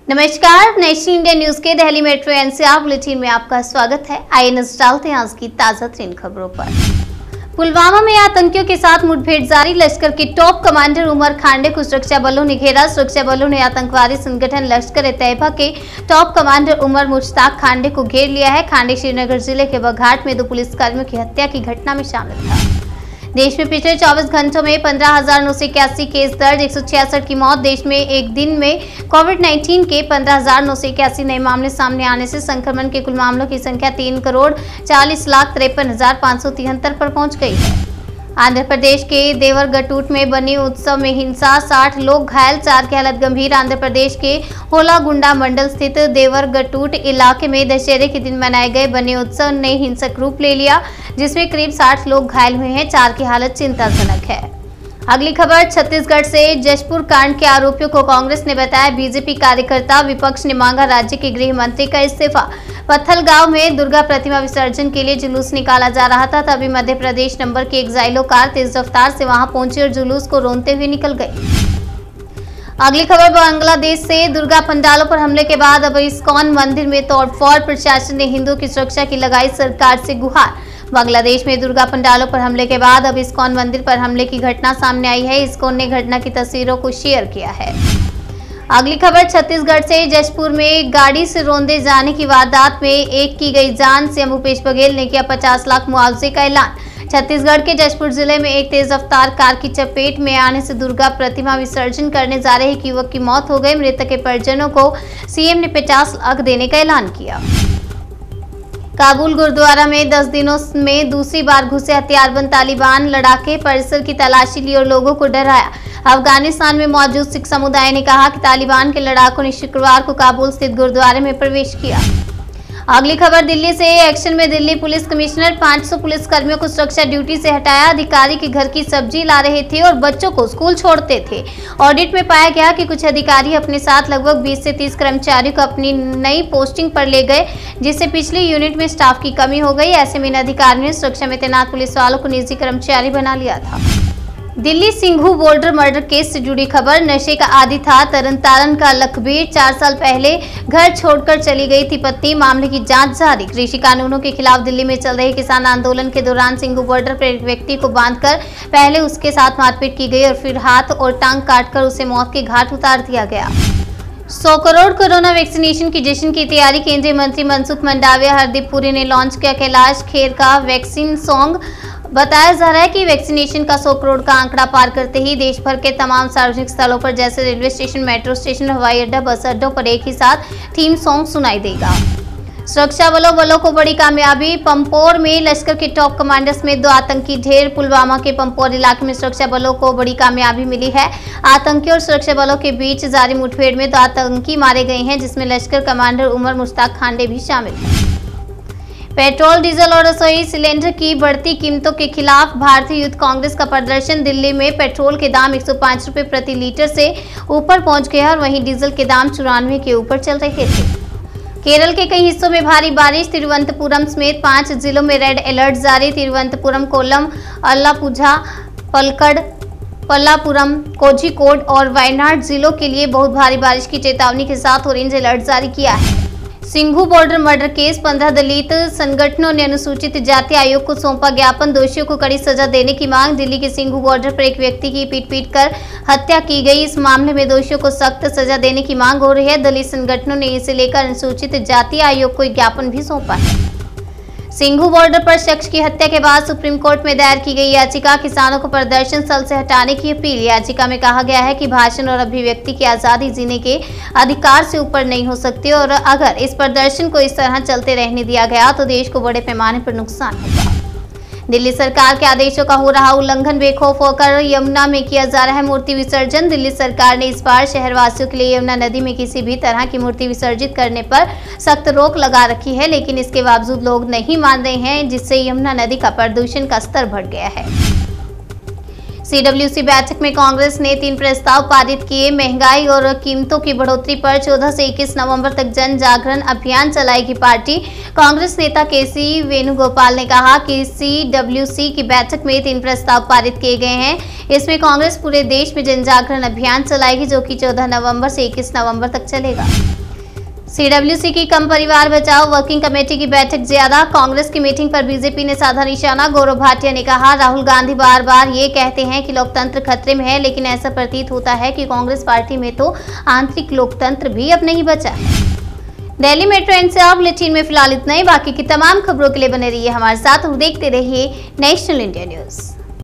नमस्कार, national India news के Delhi metro NCR bulletin में आपका स्वागत है। आइए नजर डालते हैं आज की ताजा तरीन खबरों पर। पुलवामा में आतंकियों के साथ मुठभेड़ जारी, लश्कर के टॉप कमांडर उमर खांडे को सुरक्षा बलों ने घेरा। सुरक्षा बलों ने आतंकवादी संगठन लश्कर-ए-तैयबा के टॉप कमांडर उमर मुश्ताक खांडे को घेर लिया है। खांडे श्रीनगर जिले के बघाट में 2 पुलिसकर्मियों की हत्या की घटना में शामिल था। देश में पिछले 24 घंटों में 15,981 केस दर्ज, 166 की मौत। देश में एक दिन में कोविड-19 के 15,981 नए मामले सामने आने से संक्रमण के कुल मामलों की संख्या 3,40,53,573 पर पहुंच गई है। आंध्र प्रदेश के देवरगट्टूट में बनी उत्सव में हिंसा, 60 लोग घायल, 4 की हालत गंभीर। आंध्र प्रदेश के होलागुंडा मंडल स्थित देवरगट्टूट इलाके में दशहरे के दिन मनाए गए बनी उत्सव ने हिंसक रूप ले लिया, जिसमें करीब 60 लोग घायल हुए हैं। 4 की हालत चिंताजनक है। अगली खबर छत्तीसगढ़ से। जशपुर कांड के आरोपियों को कांग्रेस ने बताया बीजेपी कार्यकर्ता, विपक्ष ने मांगा राज्य के गृह मंत्री का इस्तीफा। पत्थलगांव में दुर्गा प्रतिमा विसर्जन के लिए जुलूस निकाला जा रहा था, तभी मध्य प्रदेश नंबर की एक जाइलो कार तेज रफ्तार से वहां पहुंची और जुलूस को रोकते हुए निकल गई। अगली खबर बांग्लादेश से। दुर्गा पंडालों पर हमले के बाद अब इस्कॉन मंदिर में तोड़फोड़, प्रशासन ने हिंदुओं की सुरक्षा की लगाई सरकार से गुहार। बांग्लादेश में दुर्गा पंडालों पर हमले के बाद अब इस्कॉन मंदिर पर हमले की घटना सामने आई है। इस्कॉन ने घटना की तस्वीरों को शेयर किया है। अगली खबर छत्तीसगढ़ से। जशपुर में गाड़ी से रौंदे जाने की वारदात में एक की गई जान, सीएम भूपेश बघेल ने किया 50 लाख मुआवजे का ऐलान। छत्तीसगढ़ के जशपुर जिले में एक तेज रफ्तार कार की चपेट में आने से दुर्गा प्रतिमा विसर्जन करने जा रहे एक युवक की मौत हो गई। मृतक के परिजनों को सीएम ने 50 लाख देने का ऐलान किया। काबुल गुरुद्वारा में 10 दिनों में दूसरी बार घुसे हथियारबंद तालिबान, लड़ाके परिसर की तलाशी ली और लोगों को डराया। अफगानिस्तान में मौजूद सिख समुदाय ने कहा कि तालिबान के लड़ाकों ने शुक्रवार को काबुल स्थित गुरुद्वारे में प्रवेश किया। अगली खबर दिल्ली से। एक्शन में दिल्ली पुलिस कमिश्नर 500 पुलिसकर्मियों को सुरक्षा ड्यूटी से हटाया। अधिकारी के घर की सब्जी ला रहे थे और बच्चों को स्कूल छोड़ते थे। ऑडिट में पाया गया कि कुछ अधिकारी अपने साथ लगभग 20 से 30 कर्मचारियों को अपनी नई पोस्टिंग पर ले गए, जिससे पिछली यूनिट में स्टाफ की कमी हो गई। ऐसे में इन अधिकारियों ने सुरक्षा में तैनात पुलिस वालों को निजी कर्मचारी बना लिया था। Delhi Singhu border murder case से जुड़ी खबर। नशे का आदी था तरनतारन का लखबीर, 4 साल पहले घर छोड़कर चली गई थी पत्नी। मामले की जांच जारी। कृषि कानूनों के खिलाफ दिल्ली में चल रहे किसान आंदोलन के दौरान सिंघू बॉर्डर पर एक व्यक्ति को बांधकर पहले उसके साथ मारपीट की गई और फिर हाथ और टांग काटकर उसे मौत के घाट उतार दिया गया। 100 करोड़ कोरोना वैक्सीनेशन की जश्न की तैयारी। केंद्रीय मंत्री मनसुख मंडाविया, हरदीप पुरी ने लॉन्च किया कैलाश खेर का वैक्सीन सॉन्ग। बताया जा रहा है कि वैक्सीनेशन का 100 करोड़ का आंकड़ा पार करते ही देश भर के तमाम सार्वजनिक स्थलों पर जैसे रेलवे स्टेशन, मेट्रो स्टेशन, हवाई अड्डा, बस अड्डों पर एक ही साथ थीम सॉन्ग सुनाई देगा। सुरक्षा बलों को बड़ी कामयाबी। पंपोर में लश्कर के टॉप कमांडर समेत 2 आतंकी ढेर। पुलवामा के पंपोर इलाके में सुरक्षा बलों को बड़ी कामयाबी मिली है। आतंकियों और सुरक्षा बलों के बीच जारी मुठभेड़ में 2 आतंकी मारे गए हैं, जिसमें लश्कर कमांडर उमर मुश्ताक खांडे भी शामिल हैं। पेट्रोल, डीजल और रसोई सिलेंडर की बढ़ती कीमतों के खिलाफ भारतीय यूथ कांग्रेस का प्रदर्शन। दिल्ली में पेट्रोल के दाम 105 रुपये प्रति लीटर से ऊपर पहुंच गए और वहीं डीजल के दाम 94 के ऊपर चल रहे थे। केरल के कई हिस्सों में भारी बारिश। तिरुवनंतपुरम समेत 5 जिलों में रेड अलर्ट जारी। तिरुवनंतपुरम, कोल्लम, अल्लापुझा, पलक्कड़, पल्लापुरम, कोझिकोड और वायनाड जिलों के लिए बहुत भारी बारिश की चेतावनी के साथ ऑरेंज अलर्ट जारी किया है। Singhu border murder case. 15 दलित संगठनों ने अनुसूचित जाति आयोग को सौंपा ज्ञापन। दोषियों को कड़ी सजा देने की मांग। दिल्ली के सिंघू बॉर्डर पर एक व्यक्ति की पीट कर हत्या की गई। इस मामले में दोषियों को सख्त सजा देने की मांग हो रही है। दलित संगठनों ने इसे लेकर अनुसूचित जाति आयोग को एक ज्ञापन भी सौंपा है। सिंघू बॉर्डर पर शख्स की हत्या के बाद सुप्रीम कोर्ट में दायर की गई याचिका। किसानों को प्रदर्शन स्थल से हटाने की अपील। याचिका में कहा गया है कि भाषण और अभिव्यक्ति की आजादी जीने के अधिकार से ऊपर नहीं हो सकती और अगर इस प्रदर्शन को इस तरह चलते रहने दिया गया तो देश को बड़े पैमाने पर नुकसान होगा। दिल्ली सरकार के आदेशों का हो रहा उल्लंघन। बेखौफ होकर यमुना में किया जा रहा है मूर्ति विसर्जन। दिल्ली सरकार ने इस बार शहरवासियों के लिए यमुना नदी में किसी भी तरह की मूर्ति विसर्जित करने पर सख्त रोक लगा रखी है, लेकिन इसके बावजूद लोग नहीं मान रहे हैं, जिससे यमुना नदी का प्रदूषण का स्तर बढ़ गया है। सीडब्ल्यूसी बैठक में कांग्रेस ने 3 प्रस्ताव पारित किए। महंगाई और कीमतों की बढ़ोतरी पर 14 से 21 नवंबर तक जन जागरण अभियान चलाएगी पार्टी। कांग्रेस नेता केसी वेणुगोपाल ने कहा कि सीडब्ल्यूसी की बैठक में 3 प्रस्ताव पारित किए गए हैं। इसमें कांग्रेस पूरे देश में जन जागरण अभियान चलाएगी, जो कि 14 नवंबर से 21 नवंबर तक चलेगा। सीडब्ल्यूसी की कम परिवार बचाओ वर्किंग कमेटी की बैठक ज्यादा। कांग्रेस की मीटिंग पर बीजेपी ने साधा निशाना। गौरव भाटिया ने कहा, राहुल गांधी बार बार ये कहते हैं कि लोकतंत्र खतरे में है, लेकिन ऐसा प्रतीत होता है कि कांग्रेस पार्टी में तो आंतरिक लोकतंत्र भी अब नहीं बचा है। दिल्ली मेट्रो एनसीआर बुलेटिन में फिलहाल इतना ही। बाकी की तमाम खबरों के लिए बने रहिए हमारे साथ और देखते रहिए नेशनल इंडिया न्यूज।